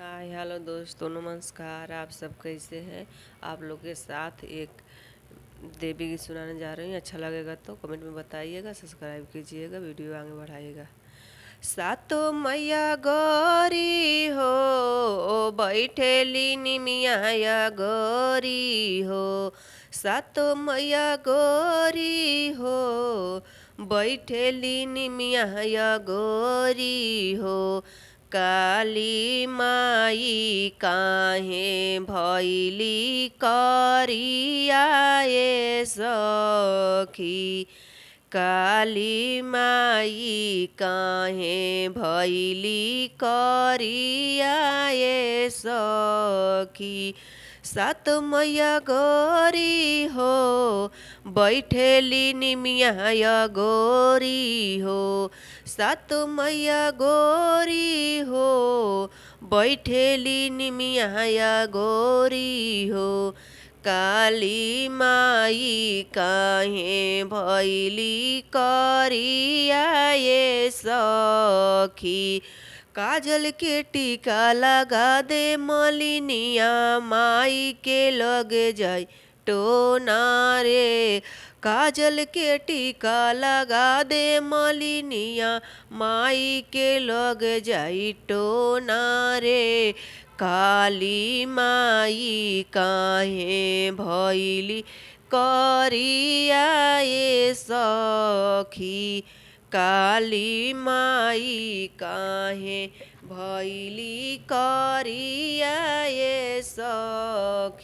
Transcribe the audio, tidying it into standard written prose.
Hi hello दोस्तों, नमस्कार। आप सब कैसे हैं? आप लोग के साथ एक देवी गीत सुनाने जा रही हूँ। अच्छा लगेगा तो कमेंट में बताइएगा, सब्सक्राइब कीजिएगा, वीडियो आगे बढ़ाइएगा। सातो मैया गौरी हो, बैठेली निमिया गौरी हो। सातो मैया गौरी हो, बैठेली निमिया गौरी हो। काली माई काहे भैली करिया ए सखी। काली माई काहे भैली करिया ए सखी। सात मैया गौरी हो, बैठेली निमिया गौरी हो। सात मैया गौरी हो, बैठेली निमिया गौरी हो। काली माई काहे भैली करिया ए सखी। काजल के टीका लगा दे मलिनिया, माई के लगे जाई टोना रे। काजल के टीका लगा दे मलिनिया, माई के लग जाई टोना रे। काली माई काहे भैली करिया ए सखी। काली माई काहे भैली करिया ए सखी।